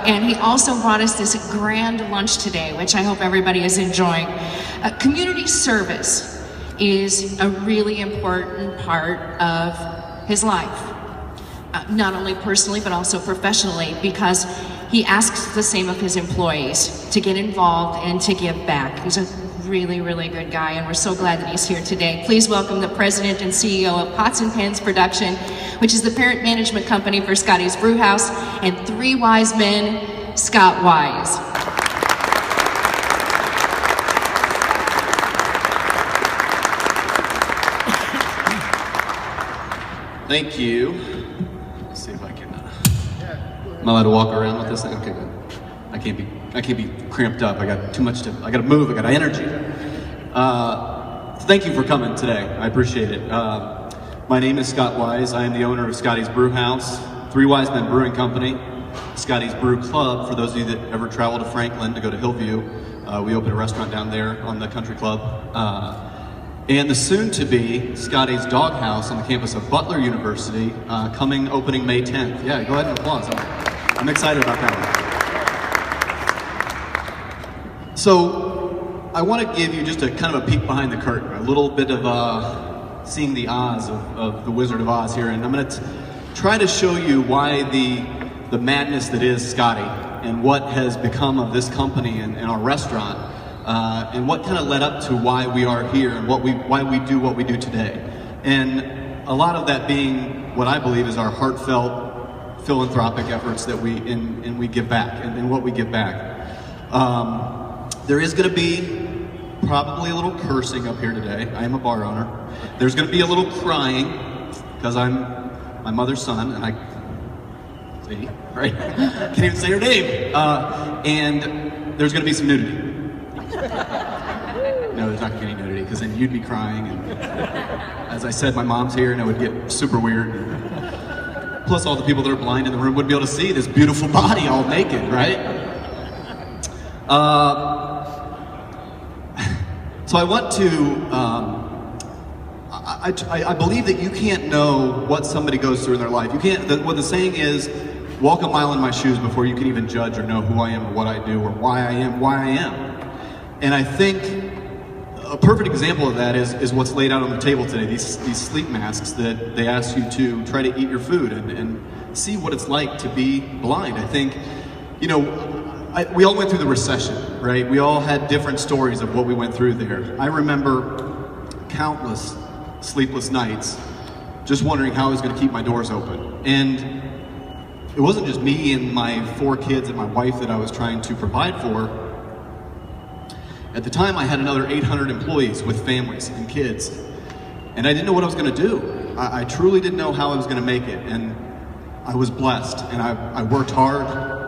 And he also brought us this grand lunch today, which I hope everybody is enjoying. Community service is a really important part of his life. Not only personally, but also professionally, because he asks the same of his employees to get involved and to give back. He's a really, really good guy, and we're so glad that he's here today. Please welcome the president and CEO of Pots and Pans Production, which is the parent management company for Scotty's Brewhouse, and Three Wise Men, Scott Wise. Thank you. Let's see if I can. Am I allowed to walk around with this thing? Okay, good. I can't be cramped up. I got too much I gotta move, I got energy. Thank you for coming today. I appreciate it. My name is Scott Wise. I am the owner of Scotty's Brewhouse, Three Wise Men Brewing Company, Scotty's Brew Club. For those of you that ever travel to Franklin to go to Hillview, we opened a restaurant down there on the country club. And the soon-to-be Scotty's Doghouse on the campus of Butler University, opening May 10th. Yeah, go ahead and applause. I'm excited about that one. So, I want to give you just a kind of a peek behind the curtain, a little bit of seeing the Oz of the Wizard of Oz here, and I'm going to try to show you why the madness that is Scotty and what has become of this company and our restaurant, and what kind of led up to why we are here and why we do what we do today. And a lot of that being what I believe is our heartfelt philanthropic efforts that we give back and what we give back. There is going to be probably a little cursing up here today. I am a bar owner. There's going to be a little crying because I'm my mother's son, and I see, right? Can't even say her name. And there's going to be some nudity. No, there's not going to be any nudity because then you'd be crying. And as I said, my mom's here, and it would get super weird. Plus, all the people that are blind in the room wouldn't be able to see this beautiful body all naked, right? So I want to, I believe that you can't know what somebody goes through in their life. You can't, what the saying is, walk a mile in my shoes before you can even judge or know who I am or what I do or why I am. And I think a perfect example of that is what's laid out on the table today, these sleep masks that they ask you to try to eat your food and see what it's like to be blind. I think, you know, we all went through the recession, right? We all had different stories of what we went through there. I remember countless sleepless nights just wondering how I was going to keep my doors open. And it wasn't just me and my 4 kids and my wife that I was trying to provide for. At the time, I had another 800 employees with families and kids. And I didn't know what I was going to do. I truly didn't know how I was going to make it. And I was blessed, and I worked hard,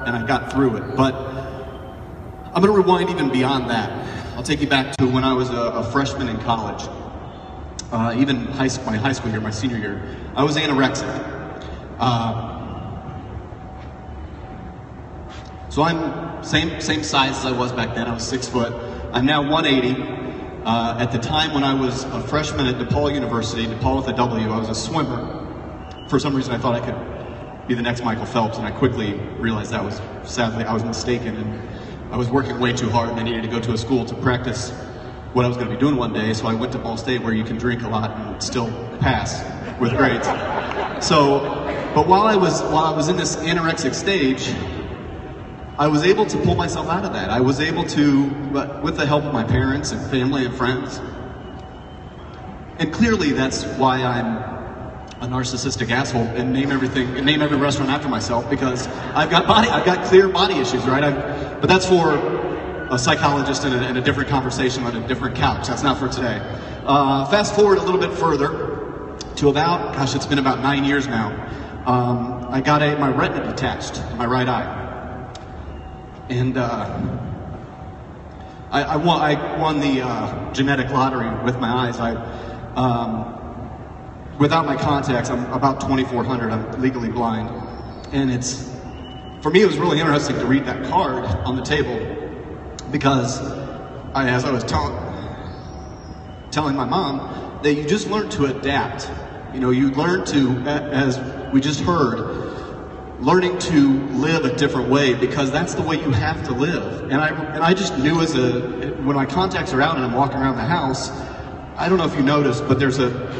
and I got through it. But I'm going to rewind even beyond that. I'll take you back to when I was a freshman in college. Even my high school year, my senior year, I was anorexic. So I'm same size as I was back then. I was 6 foot. I'm now 180. At the time when I was a freshman at DePaul University, DePaul with a W, I was a swimmer. For some reason I thought I could be the next Michael Phelps, and I quickly realized I was mistaken, and I was working way too hard, and I needed to go to a school to practice what I was going to be doing one day. So I went to Ball State, where you can drink a lot and still pass with grades. So, but while I was in this anorexic stage, I was able to pull myself out of that. I was able to, with the help of my parents and family and friends. And clearly that's why I'm a narcissistic asshole and name every restaurant after myself, because I've got clear body issues, right? But that's for a psychologist and a different conversation on a different couch. That's not for today. Fast forward a little bit further to about, gosh, it's been about 9 years now. I got my retina detached in my right eye. And I won the genetic lottery with my eyes. Without my contacts, I'm about 2400. I'm legally blind, and for me, it was really interesting to read that card on the table, because as I was telling my mom, that you just learn to adapt. You know, you learn to, as we just heard, learning to live a different way, because that's the way you have to live. And I just knew when my contacts are out and I'm walking around the house, I don't know if you noticed, but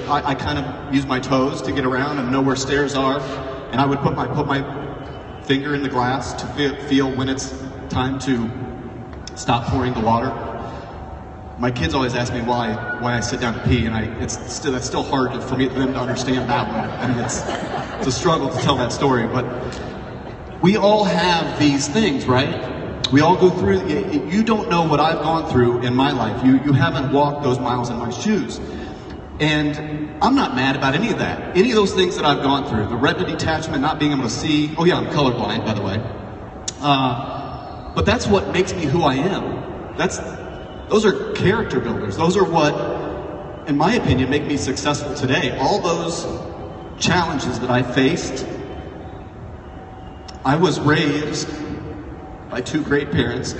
I kind of use my toes to get around and know where stairs are, and I would put my finger in the glass to feel when it's time to stop pouring the water. My kids always ask me why I sit down to pee, and that's still hard for them to understand that one. I mean, it's a struggle to tell that story, but we all have these things, right? We all go through. You don't know what I've gone through in my life. You haven't walked those miles in my shoes, and I'm not mad about any of that. Any of those things that I've gone through, the retina detachment, not being able to see. Oh yeah, I'm colorblind, by the way. But that's what makes me who I am. Those are character builders. Those are what, in my opinion, make me successful today. All those challenges that I faced, I was raised by two great parents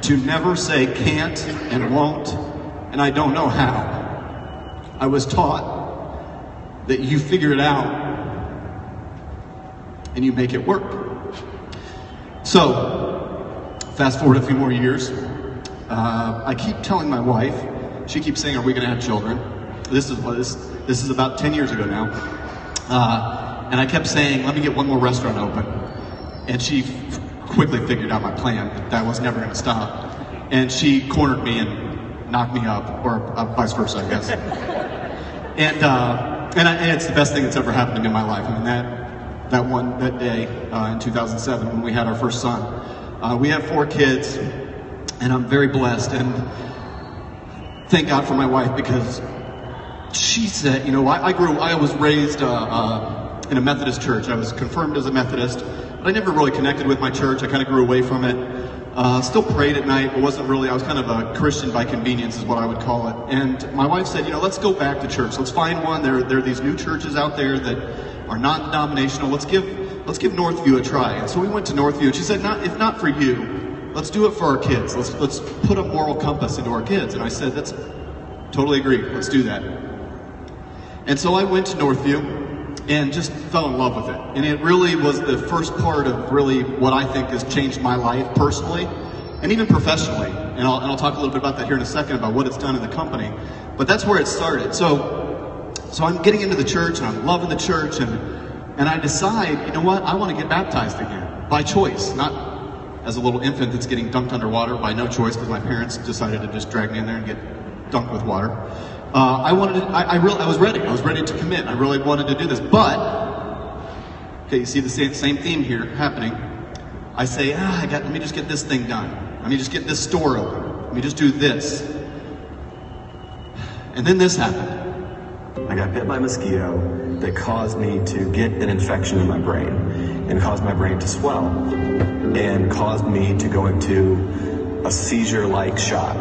to never say can't and won't, and I don't know how. I was taught that you figure it out and you make it work. So, fast forward a few more years. I keep telling my wife, she keeps saying, are we gonna have children? This is about 10 years ago now. And I kept saying, let me get one more restaurant open. And she quickly figured out my plan, that was never gonna stop. And she cornered me and knocked me up, or vice versa, I guess. And it's the best thing that's ever happened to me in my life. I mean, that day in 2007 when we had our first son. We have 4 kids. And I'm very blessed, and thank God for my wife, because she said, you know, I was raised in a Methodist church. I was confirmed as a Methodist, but I never really connected with my church. I kind of grew away from it. Still prayed at night, but I was kind of a Christian by convenience is what I would call it. And my wife said, you know, let's go back to church. Let's find one. There are these new churches out there that are non-denominational. Let's give Northview a try. And so we went to Northview, and she said, if not for you, let's do it for our kids. Let's put a moral compass into our kids. And I said, that's totally agree. Let's do that. And so I went to Northview and just fell in love with it. And it really was the first part of really what I think has changed my life personally and even professionally. And I'll talk a little bit about that here in a second, about what it's done in the company. But that's where it started. So I'm getting into the church, and I'm loving the church, and I decide, you know what, I want to get baptized again by choice, not as a little infant that's getting dunked underwater by no choice, because my parents decided to just drag me in there and get dunked with water. I was ready. I was ready to commit. I really wanted to do this. But, okay, you see the same theme here happening. I say, let me just get this thing done. Let me just get this store open. Let me just do this. And then this happened. I got bit by a mosquito that caused me to get an infection in my brain, and caused my brain to swell, and caused me to go into a seizure-like shock.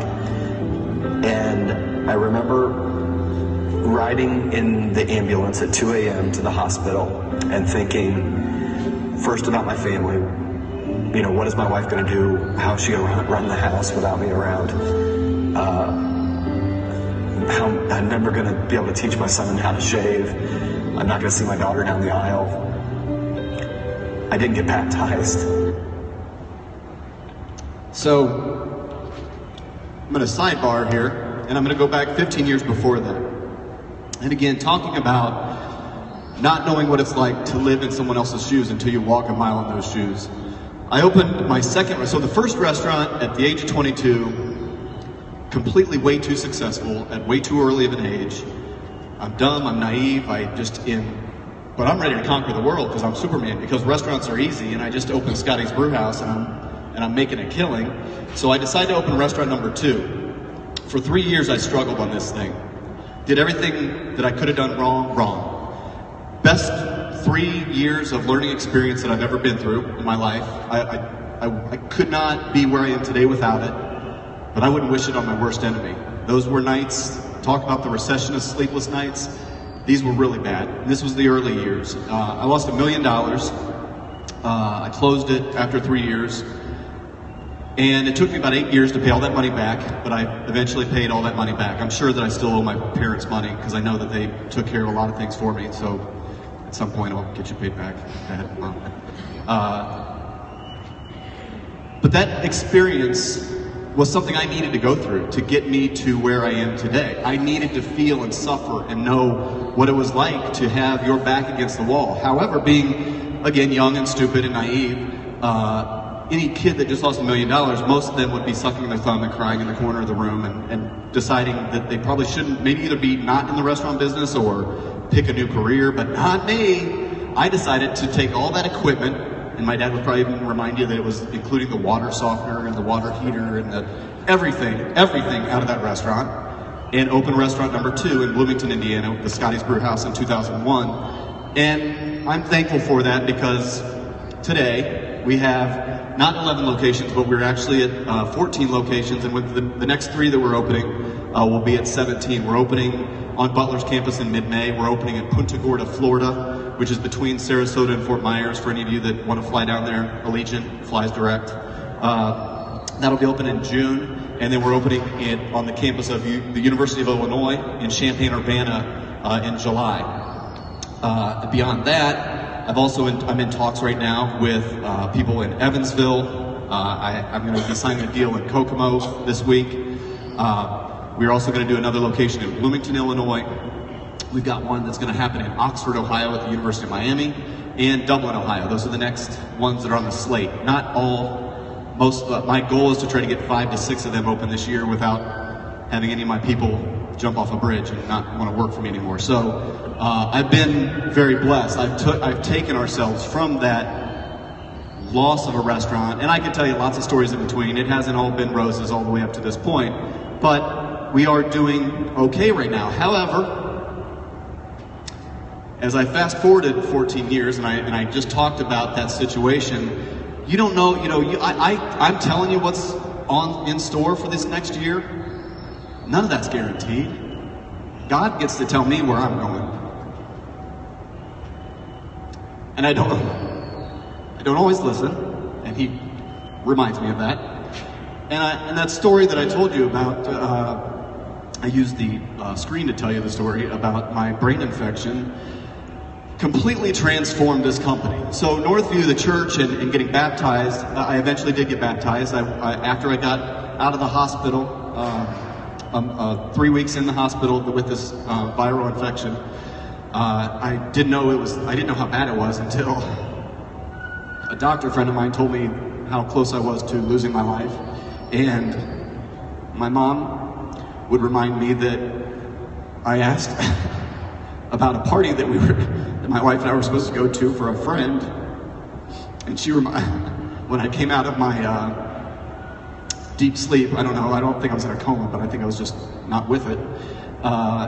And I remember riding in the ambulance at 2 a.m. to the hospital and thinking first about my family. You know, what is my wife going to do? How is she going to run the house without me around? I'm never going to be able to teach my son how to shave. I'm not going to see my daughter down the aisle. I didn't get baptized. So, I'm going to sidebar here, and I'm going to go back 15 years before that. And again, talking about not knowing what it's like to live in someone else's shoes until you walk a mile in those shoes. I opened my so the first restaurant at the age of 22, completely way too successful at way too early of an age. I'm dumb, I'm naive, but I'm ready to conquer the world because I'm Superman, because restaurants are easy, and I just opened Scotty's Brew House and I'm making a killing. So I decided to open restaurant number 2. For 3 years I struggled on this thing. Did everything that I could have done wrong. Best 3 years of learning experience that I've ever been through in my life. I could not be where I am today without it, but I wouldn't wish it on my worst enemy. Those were nights, talk about the recession of sleepless nights, these were really bad. This was the early years. I lost $1 million. I closed it after 3 years. And it took me about 8 years to pay all that money back, but I eventually paid all that money back. I'm sure that I still owe my parents money because I know that they took care of a lot of things for me. So at some point I'll get you paid back. But that experience was something I needed to go through to get me to where I am today. I needed to feel and suffer and know what it was like to have your back against the wall. However, being, again, young and stupid and naive, any kid that just lost $1 million, most of them would be sucking their thumb and crying in the corner of the room and deciding that they probably shouldn't, maybe either be not in the restaurant business or pick a new career, but not me. I decided to take all that equipment, and my dad would probably even remind you that it was including the water softener and the water heater and everything out of that restaurant, and open restaurant number 2 in Bloomington, Indiana, the Scotty's Brew House in 2001. And I'm thankful for that because today we have not 11 locations, but we're actually at 14 locations, and with the next 3 that we're opening, we'll be at 17. We're opening on Butler's campus in mid-May. We're opening in Punta Gorda, Florida, which is between Sarasota and Fort Myers. For any of you that want to fly down there, Allegiant flies direct. That'll be open in June, and then we're opening it on the campus of the University of Illinois in Champaign-Urbana in July. Beyond that, I'm in talks right now with people in Evansville. I'm going to be signing a deal in Kokomo this week. We're also going to do another location in Bloomington, Illinois. We've got one that's going to happen in Oxford, Ohio at the University of Miami, and Dublin, Ohio. Those are the next ones that are on the slate. Not all, my goal is to try to get 5 to 6 of them open this year without having any of my people jump off a bridge and not want to work for me anymore. So I've been very blessed. I've taken ourselves from that loss of a restaurant, and I can tell you lots of stories in between. It hasn't all been roses all the way up to this point, but we are doing okay right now. However, as I fast forwarded 14 years and I just talked about that situation, you don't know, I'm telling you what's in store for this next year. None of that's guaranteed. God gets to tell me where I'm going. And I don't always listen, and he reminds me of that. And that story that I told you about, I used the screen to tell you the story about my brain infection, completely transformed this company. So Northview, the church, and getting baptized, I eventually did get baptized. After I got out of the hospital, 3 weeks in the hospital with this viral infection, I didn't know how bad it was until a doctor friend of mine told me how close I was to losing my life. And my mom would remind me that I asked about a party that my wife and I were supposed to go to for a friend, and when I came out of my deep sleep, I don't think I was in a coma, but I think I was just not with it.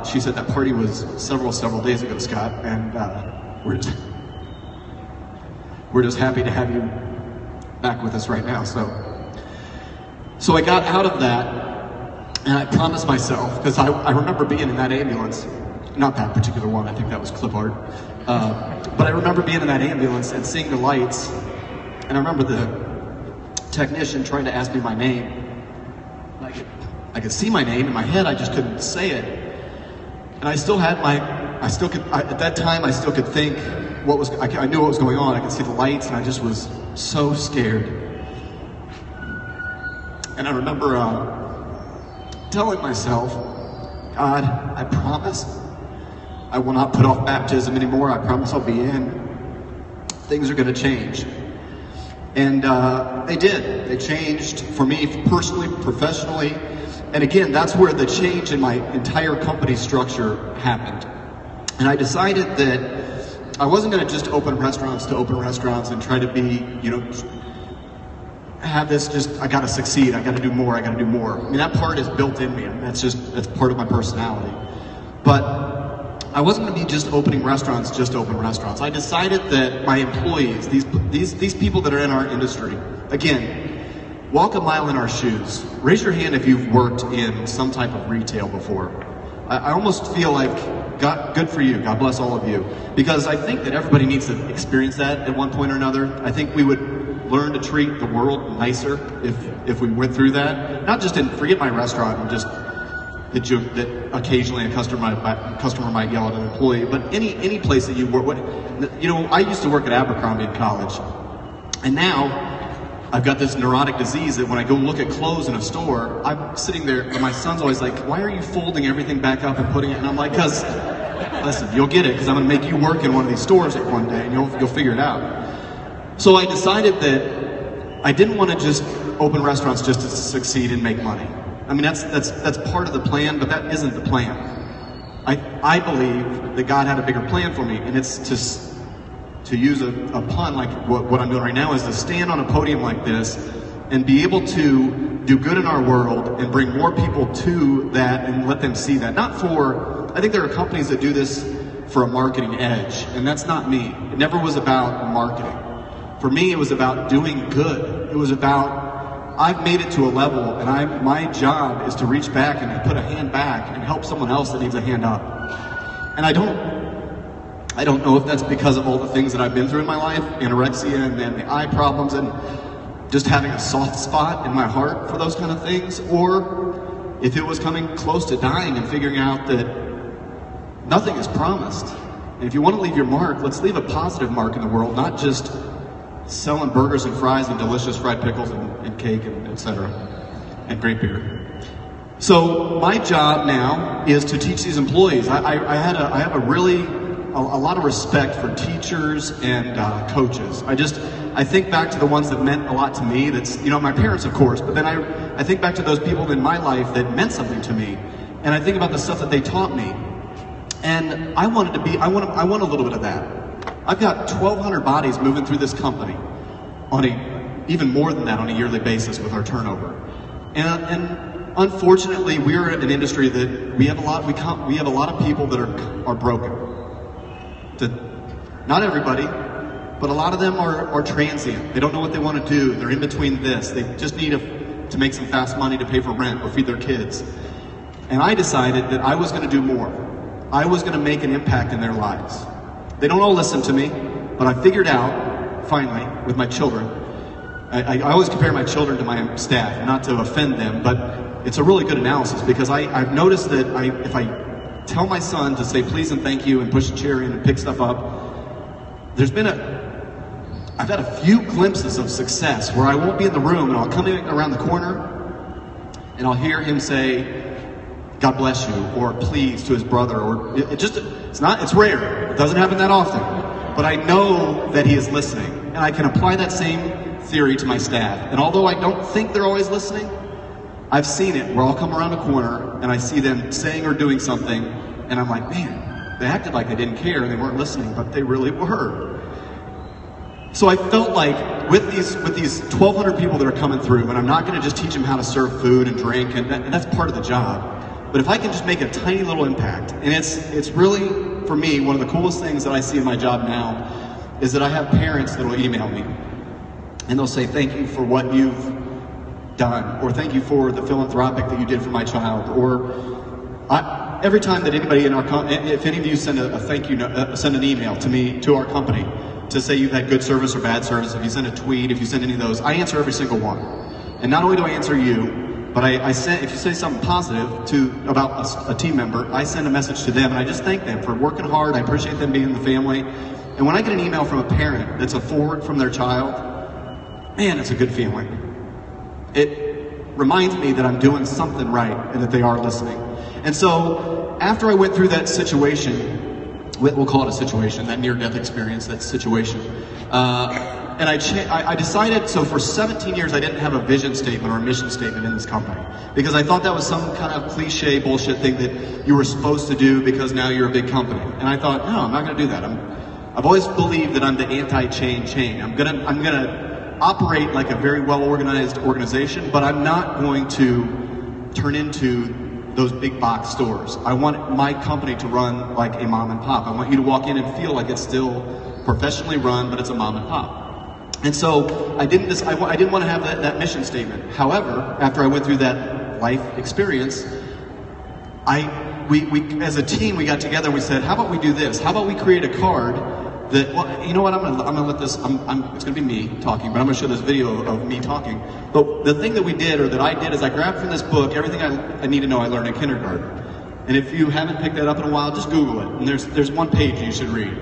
She said that party was several days ago, Scott, and we're just happy to have you back with us right now. So I got out of that, and I promised myself, because I remember being in that ambulance, not that particular one, I think that was clip art, but I remember being in that ambulance and seeing the lights, and I remember the technician trying to ask me my name. I could see my name in my head, I just couldn't say it. And at that time I still could think I knew what was going on. I could see the lights, and I just was so scared. And I remember telling myself, God, I promise I will not put off baptism anymore. I promise I'll be in. Things are going to change. And they did. They changed for me personally, professionally. And again, that's where the change in my entire company structure happened. And I decided that I wasn't going to just open restaurants and try to be, have this I got to succeed, I got to do more. I mean, that part is built in me, and that's part of my personality. But I wasn't going to be just opening restaurants, just open restaurants. I decided that my employees, these people that are in our industry, again, walk a mile in our shoes. Raise your hand if you've worked in some type of retail before. I almost feel like, good for you, God bless all of you, because I think that everybody needs to experience that at one point or another. I think we would learn to treat the world nicer if we went through that. Not just forget my restaurant and just the joke that occasionally a customer might yell at an employee, but any place that you work. I used to work at Abercrombie in college, And now, I've got this neurotic disease that when I go look at clothes in a store, I'm sitting there and my son's always like, why are you folding everything back up and putting it? And I'm like, because, listen, you'll get it, because I'm going to make you work in one of these stores one day and you'll figure it out. So I decided that I didn't want to just open restaurants just to succeed and make money. I mean, that's part of the plan, but that isn't the plan. I believe that God had a bigger plan for me, and it's to use a pun like what I'm doing right now, is to stand on a podium like this and be able to do good in our world and bring more people to that and let them see that. I think there are companies that do this for a marketing edge, and that's not me. It never was about marketing. For me, it was about doing good. It was about, I've made it to a level, and my job is to reach back and put a hand back and help someone else that needs a hand up. And I don't know if that's because of all the things that I've been through in my life, anorexia and then the eye problems and just having a soft spot in my heart for those kind of things, or if it was coming close to dying and figuring out that nothing is promised. And if you want to leave your mark, let's leave a positive mark in the world, not just selling burgers and fries and delicious fried pickles and cake and etc. and great beer. So my job now is to teach these employees. I have a lot of respect for teachers and coaches. I think back to the ones that meant a lot to me. That's, my parents, of course, but then I think back to those people in my life that meant something to me, and I think about the stuff that they taught me. And I want a little bit of that. I've got 1,200 bodies moving through this company even more than that on a yearly basis with our turnover. And unfortunately, we're in an industry that we have a lot of people that are broken. Not everybody, but a lot of them are transient. They don't know what they want to do. They're in between this. They just need to make some fast money to pay for rent or feed their kids. And I decided that I was going to do more. I was going to make an impact in their lives. They don't all listen to me, but I figured out, finally, with my children, I always compare my children to my staff, not to offend them, but it's a really good analysis, because I've noticed that if I tell my son to say please and thank you and push a chair in and pick stuff up, I've had a few glimpses of success where I won't be in the room and I'll come in around the corner and I'll hear him say, God bless you, or please to his brother, or it's rare. It doesn't happen that often, but I know that he is listening, and I can apply that same theory to my staff. And although I don't think they're always listening, I've seen it where I'll come around a corner and I see them saying or doing something, and I'm like, man, they acted like they didn't care and they weren't listening, but they really were. So I felt like with these 1,200 people that are coming through, and I'm not going to just teach them how to serve food and drink, and that's part of the job. But if I can just make a tiny little impact, and it's really, for me, one of the coolest things that I see in my job now is that I have parents that will email me, and they'll say, thank you for what you've done, or thank you for the philanthropic that you did for my child, or every time that anybody in our company, if any of you send a thank you note, send an email to me, to our company, to say you've had good service or bad service, if you send a tweet, if you send any of those, I answer every single one. And not only do I answer you, but if you say something positive about a team member, I send a message to them, and I just thank them for working hard. I appreciate them being in the family. And when I get an email from a parent that's a forward from their child, man, it's a good feeling. It reminds me that I'm doing something right and that they are listening. And so after I went through that situation, we'll call it a situation, that near-death experience, that situation, and I decided, so for 17 years I didn't have a vision statement or a mission statement in this company, because I thought that was some kind of cliche bullshit thing that you were supposed to do because now you're a big company. And I thought, no, I'm not going to do that. I've always believed that I'm the anti-chain. I'm gonna operate like a very well-organized organization, but I'm not going to turn into those big box stores. I want my company to run like a mom and pop. I want you to walk in and feel like it's still professionally run, but it's a mom and pop. And so I didn't want to have that mission statement. However, after I went through that life experience, we as a team, we got together and we said, how about we do this? How about we create a card that, well, you know what, I'm gonna let this, it's gonna be me talking, but I'm gonna show this video of me talking. But the thing that we did, or that I did, is I grabbed from this book everything I need to know I learned in kindergarten. And if you haven't picked that up in a while, just Google it. And there's one page you should read.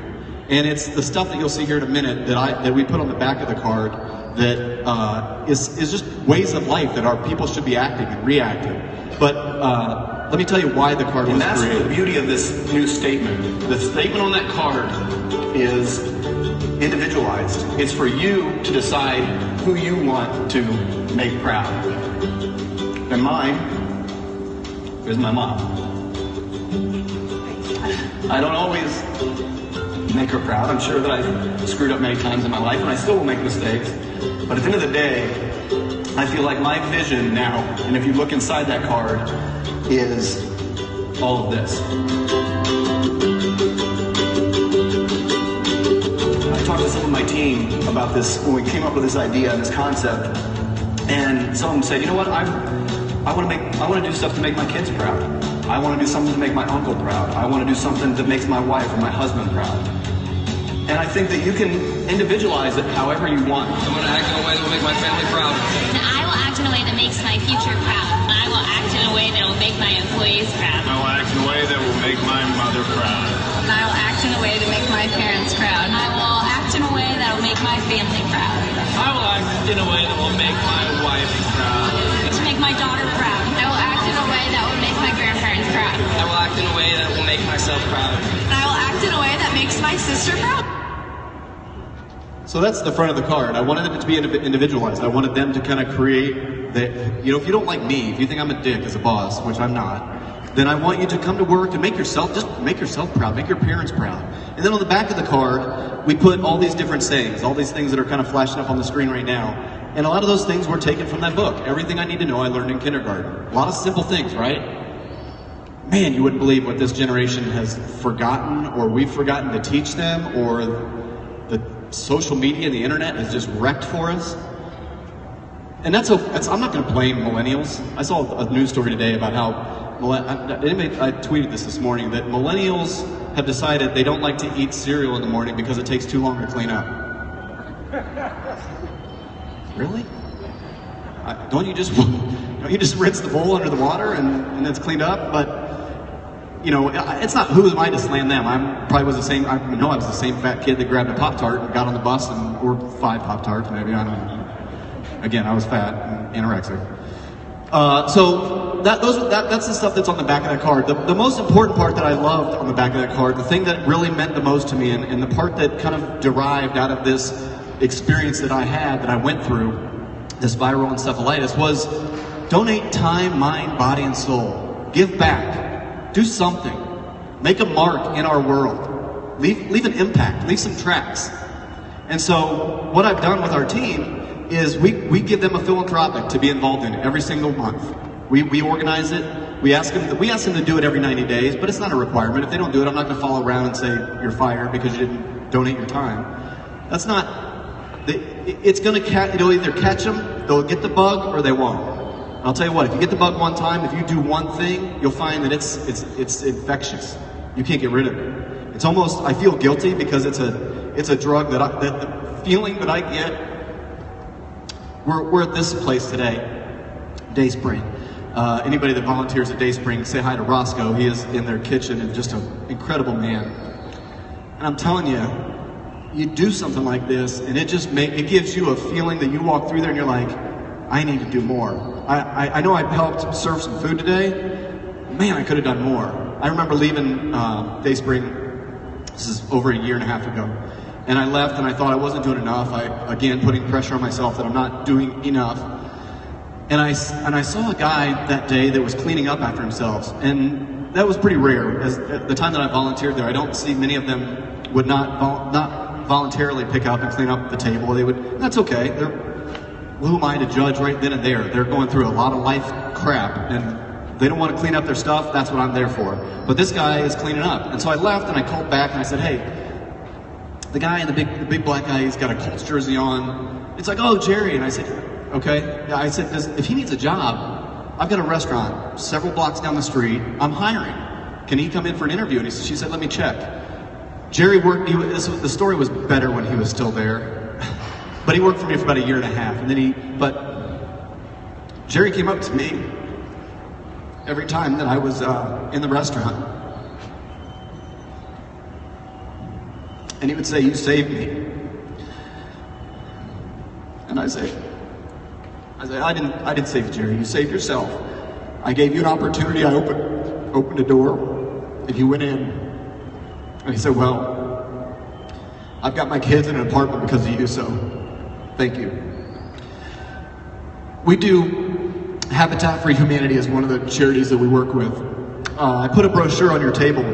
And it's the stuff that you'll see here in a minute that we put on the back of the card that is just ways of life that our people should be acting and reacting. But let me tell you why the card was created. And that's the beauty of this new statement. The statement on that card is individualized. It's for you to decide who you want to make proud. And mine is my mom. I don't always make her proud. I'm sure that I've screwed up many times in my life, and I still will make mistakes. But at the end of the day, I feel like my vision now, and if you look inside that card, is all of this. I talked to some of my team about this when we came up with this idea and this concept, and some of them said, you know what, I want to do stuff to make my kids proud. I want to do something to make my uncle proud. I want to do something that makes my wife or my husband proud. And I think that you can individualize it however you want. I'm going to act in a way that will make my family proud. And I will act in a way that makes my future proud. And I will act in a way that will make my employees proud. I will act in a way that will make my mother proud. And I will act in a way to make my parents proud. I will act in a way that will make my family proud. I will act in a way that will make my wife proud. To make my daughter proud. I will act in a way that will make my grandparents proud. I will act in a way that will make myself proud. And I will act in a way that makes my sister proud. So that's the front of the card. I wanted it to be individualized. I wanted them to kind of create that, you know, if you don't like me, if you think I'm a dick as a boss, which I'm not, then I want you to come to work and just make yourself proud, make your parents proud. And then on the back of the card, we put all these different sayings, all these things that are kind of flashing up on the screen right now. And a lot of those things were taken from that book. Everything I Need to Know I learned in kindergarten. A lot of simple things, right? Man, you wouldn't believe what this generation has forgotten, or we've forgotten to teach them, or the social media and the internet has just wrecked for us. And I'm not going to blame millennials. I saw a news story today about how, I tweeted this morning, that millennials have decided they don't like to eat cereal in the morning because it takes too long to clean up. Really? Don't you just rinse the bowl under the water and it's cleaned up? But you know, it's not, who am I to slam them? I was the same fat kid that grabbed a Pop-Tart and got on the bus, or 5 Pop-Tarts maybe, I don't know. Again, I was fat and anorexic. So that's the stuff that's on the back of that card. The most important part that I loved on the back of that card, the thing that really meant the most to me, and the part that kind of derived out of this experience that I had, that I went through, this viral encephalitis, was donate time, mind, body, and soul. Give back. Do something. Make a mark in our world. Leave an impact. Leave some tracks. And so what I've done with our team is we give them a philanthropic to be involved in every single month. We organize it. We ask them to do it every 90 days, but it's not a requirement. If they don't do it, I'm not going to follow around and say you're fired because you didn't donate your time. That's not. It's going to it'll either catch them, they'll get the bug, or they won't. I'll tell you what, if you get the bug one time, if you do one thing, you'll find that it's infectious. You can't get rid of it. It's almost, I feel guilty because it's a drug that the feeling that I get. We're at this place today, Dayspring. Anybody that volunteers at Dayspring, say hi to Roscoe. He is in their kitchen and just an incredible man. And I'm telling you, you do something like this, and it gives you a feeling that you walk through there and you're like, I need to do more. I know I helped serve some food today. Man, I could have done more. I remember leaving Dayspring, this is over a year and a half ago, and I left and I thought I wasn't doing enough. Again, putting pressure on myself that I'm not doing enough. And I saw a guy that day that was cleaning up after himself, and that was pretty rare. At the time that I volunteered there, I don't see many of them would not voluntarily pick up and clean up the table. They would. That's okay. Who am I to judge right then and there? They're going through a lot of life crap, and they don't want to clean up their stuff. That's what I'm there for. But this guy is cleaning up, and so I left and I called back and I said, "Hey, the guy in the big black guy, he's got a Colts jersey on." It's like, "Oh, Jerry," and I said, "Okay." Yeah, I said, "If he needs a job, I've got a restaurant several blocks down the street. I'm hiring. Can he come in for an interview?" And she said, "Let me check." Jerry worked. The story was better when he was still there. But he worked for me for about a year and a half, and then but Jerry came up to me every time that I was in the restaurant, And he would say, "You saved me." And I say, I didn't save you, Jerry. You saved yourself. I gave you an opportunity. I opened a door, and you went in. And he said, "Well, I've got my kids in an apartment because of you, so thank you." We do Habitat for Humanity as one of the charities that we work with. I put a brochure on your table,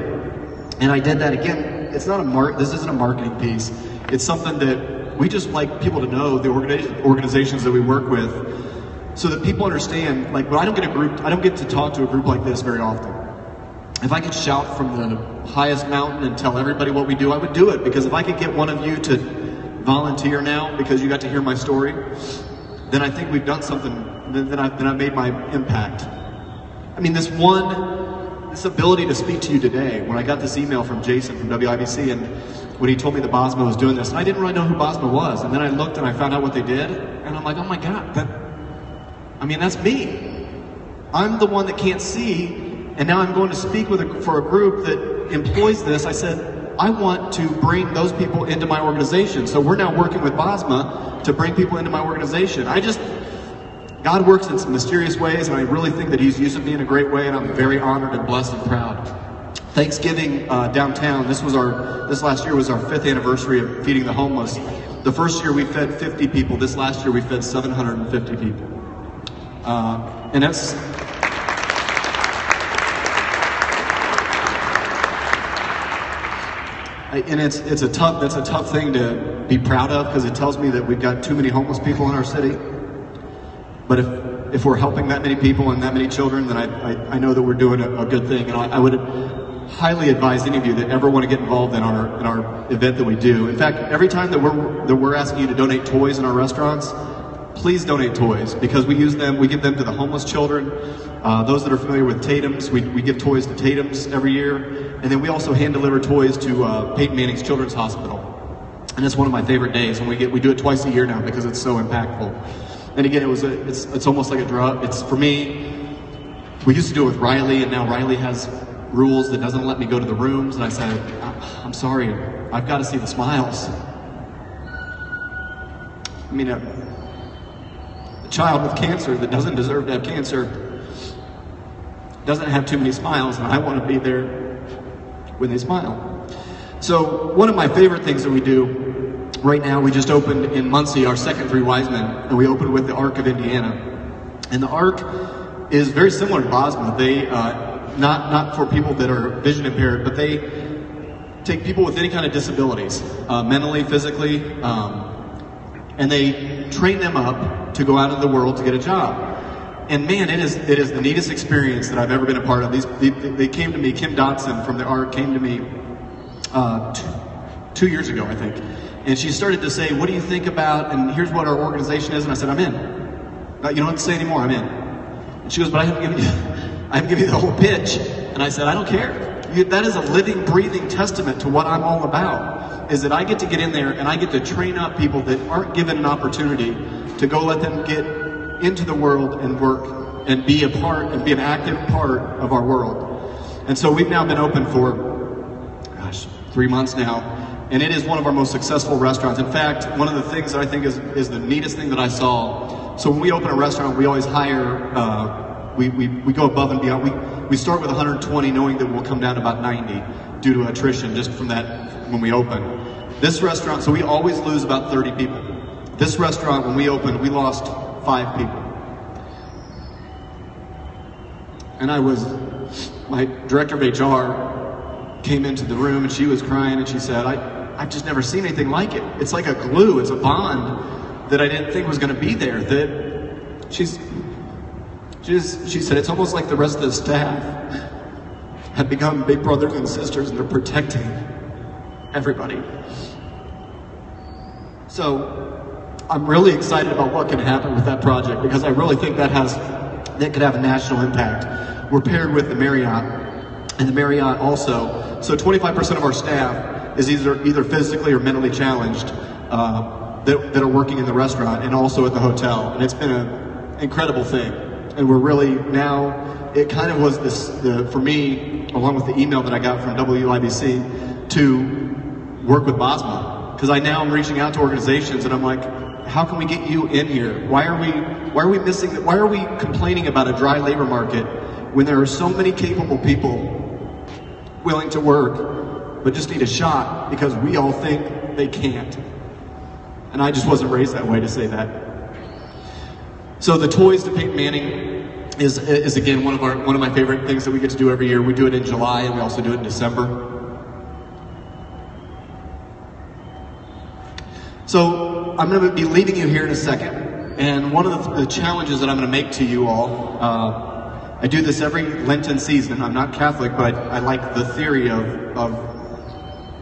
and I did that again. It's not this isn't a marketing piece. It's something that we just like people to know, the organizations that we work with, so that people understand, like, when I don't get to talk to a group like this very often. If I could shout from the highest mountain and tell everybody what we do, I would do it, because if I could get one of you to volunteer now because you got to hear my story, then I think we've done something, then I've made my impact. I mean, this ability to speak to you today, when I got this email from Jason from WIBC, and when he told me that Bosma was doing this, and I didn't really know who Bosma was, and then I looked and I found out what they did, and I'm like, oh my God, that's me. I'm the one that can't see, and now I'm going to speak for a group that employs this. I said, I want to bring those people into my organization. So we're now working with Bosma to bring people into my organization. God works in some mysterious ways, and I really think that He's using me in a great way, and I'm very honored and blessed and proud. Thanksgiving downtown, this last year was our 5th anniversary of feeding the homeless. The first year we fed 50 people. This last year we fed 750 people. And that's... And that's a tough thing to be proud of, because it tells me that we've got too many homeless people in our city. But if we're helping that many people and that many children, then I know that we're doing a good thing. And I would highly advise any of you that ever want to get involved in our event that we do. In fact, every time that we're asking you to donate toys in our restaurants, please donate toys, because we give them to the homeless children. Those that are familiar with Tatum's, we give toys to Tatum's every year. And then we also hand deliver toys to Peyton Manning's Children's Hospital. And it's one of my favorite days, and we do it twice a year now because it's so impactful. And again, it's almost like a drug. It's, for me, we used to do it with Riley, and now Riley has rules that doesn't let me go to the rooms. And I said, I'm sorry, I've got to see the smiles. I mean, a child with cancer that doesn't deserve to have cancer doesn't have too many smiles, and I want to be there when they smile. So one of my favorite things that we do right now, we just opened in Muncie our second Three Wise Men, and we opened with the Ark of Indiana. And the Ark is very similar to Bosma. They, not for people that are vision impaired, but they take people with any kind of disabilities, mentally, physically, and they train them up to go out into the world to get a job. And man, it is the neatest experience that I've ever been a part of. They came to me, Kim Dotson from the Ark came to me 2 years ago, I think. And she started to say, what do you think about, and here's what our organization is, and I said, I'm in. You don't have to say anymore, I'm in. And she goes, but I haven't given you the whole pitch. And I said, I don't care. That is a living, breathing testament to what I'm all about, is that I get in there and I get to train up people that aren't given an opportunity to go let them get into the world and work and be an active part of our world. And so we've now been open for, 3 months now. And it is one of our most successful restaurants. In fact, one of the things that I think is the neatest thing that I saw, so when we open a restaurant, we always hire, we go above and beyond. We start with 120, knowing that we'll come down to about 90 due to attrition just from that when we open. This restaurant, so we always lose about 30 people. This restaurant, when we opened, we lost 5 people. And my director of HR came into the room and she was crying and she said, I've just never seen anything like it. It's like a glue, it's a bond that I didn't think was gonna be there. That she said, it's almost like the rest of the staff have become big brothers and sisters and they're protecting everybody. So I'm really excited about what can happen with that project, because I really think that could have a national impact. We're paired with the Marriott, and the Marriott also. So 25% of our staff is either physically or mentally challenged that are working in the restaurant and also at the hotel. And it's been an incredible thing. And we're really now, it kind of was for me, along with the email that I got from WIBC, to work with Bosma, because I now am reaching out to organizations and I'm like, how can we get you in here? Why are we missing? Why are we complaining about a dry labor market when there are so many capable people willing to work, but just need a shot because we all think they can't? And I just wasn't raised that way to say that. So the Toys to Peyton Manning is again one of my favorite things that we get to do every year. We do it in July and we also do it in December. So I'm going to be leaving you here in a second, and one of the challenges that I'm going to make to you all, I do this every Lenten season. I'm not Catholic, but I like the theory of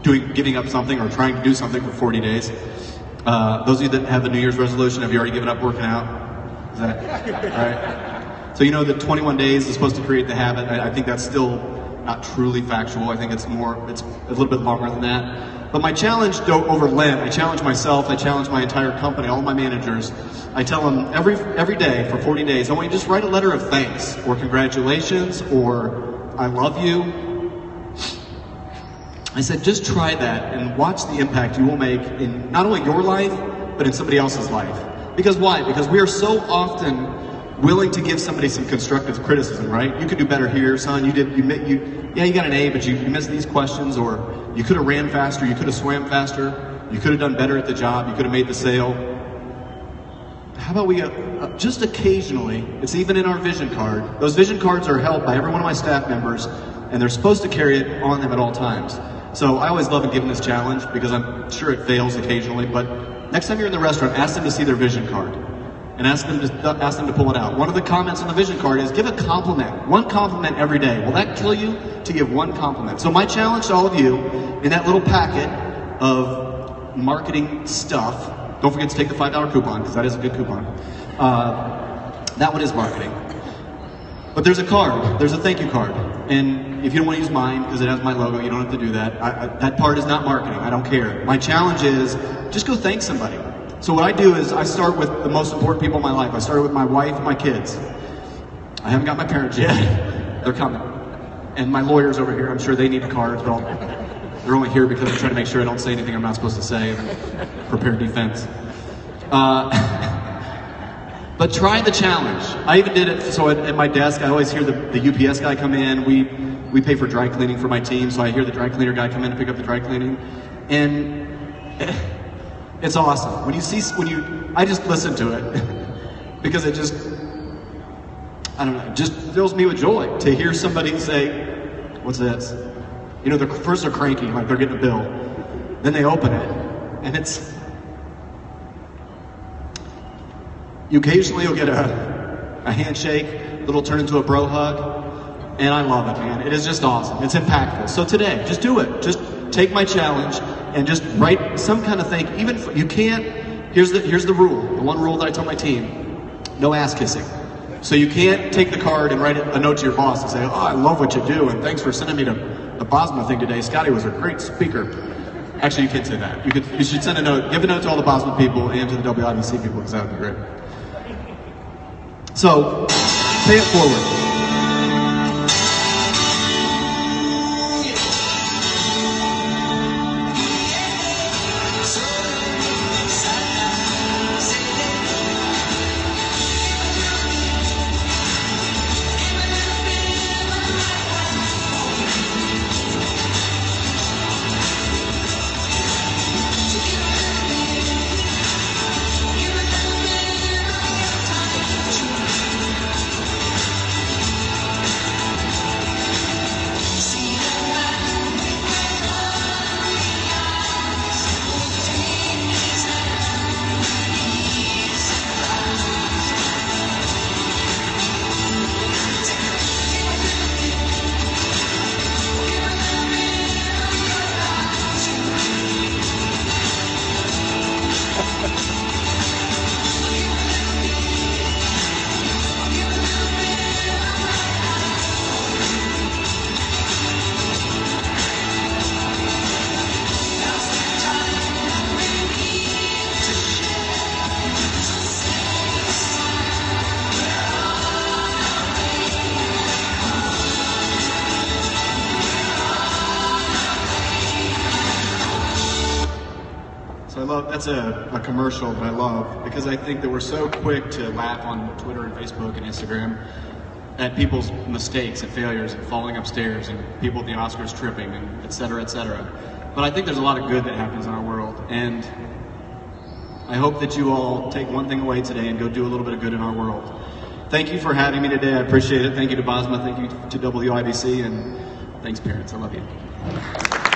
giving up something or trying to do something for 40 days. Those of you that have a New Year's resolution, have you already given up working out? Is that all right? So you know that 21 days is supposed to create the habit. I think that's still not truly factual. I think it's a little bit longer than that. But my challenge over Lent, I challenge myself, I challenge my entire company, all my managers. I tell them every day for 40 days, I want you to just write a letter of thanks or congratulations or I love you. I said, just try that and watch the impact you will make in not only your life, but in somebody else's life. Because why? Because we are so often willing to give somebody some constructive criticism, right? You could do better here, son. You got an A, but you missed these questions, or you could have ran faster, you could have swam faster, you could have done better at the job, you could have made the sale. How about we just occasionally, it's even in our vision card. Those vision cards are held by every one of my staff members, and they're supposed to carry it on them at all times. So I always love giving this challenge because I'm sure it fails occasionally, but next time you're in the restaurant, ask them to see their vision card. And ask them to pull it out. One of the comments on the vision card is give a compliment. One compliment every day. Will that kill you to give one compliment? So my challenge to all of you, in that little packet of marketing stuff, don't forget to take the $5 coupon, because that is a good coupon. That one is marketing. But there's a card, there's a thank you card. And if you don't want to use mine, because it has my logo, you don't have to do that. That part is not marketing, I don't care. My challenge is, just go thank somebody. So what I do is I start with the most important people in my life. I started with my wife and my kids. I haven't got my parents yet. They're coming. And my lawyers over here, I'm sure they need cards, but they're only here because I'm trying to make sure I don't say anything I'm not supposed to say and prepare defense. But try the challenge. I even did it, so at my desk, I always hear the UPS guy come in. We pay for dry cleaning for my team, so I hear the dry cleaner guy come in to pick up the dry cleaning. And it's awesome. I just listen to it because it just, I don't know, it just fills me with joy to hear somebody say, what's this? You know, first they're cranky, like they're getting a bill. Then they open it, and you occasionally will get a handshake, it'll turn into a bro hug, and I love it, man. It is just awesome. It's impactful. So today, just do it. Just take my challenge and just write some kind of thing. Even if you can't, here's the rule. The one rule that I tell my team: no ass kissing. So you can't take the card and write a note to your boss and say, "Oh, I love what you do, and thanks for sending me to the Bosma thing today. Scotty was a great speaker." Actually, you can't say that. You should send a note. Give a note to all the Bosma people and to the WIBC people, because that would be great. So, pay it forward. that's a commercial that I love, because I think that we're so quick to laugh on Twitter and Facebook and Instagram at people's mistakes and failures and falling upstairs and people at the Oscars tripping and et cetera, et cetera. But I think there's a lot of good that happens in our world, and I hope that you all take one thing away today and go do a little bit of good in our world. Thank you for having me today. I appreciate it. Thank you to Bosma. Thank you to WIBC, and thanks, parents. I love you.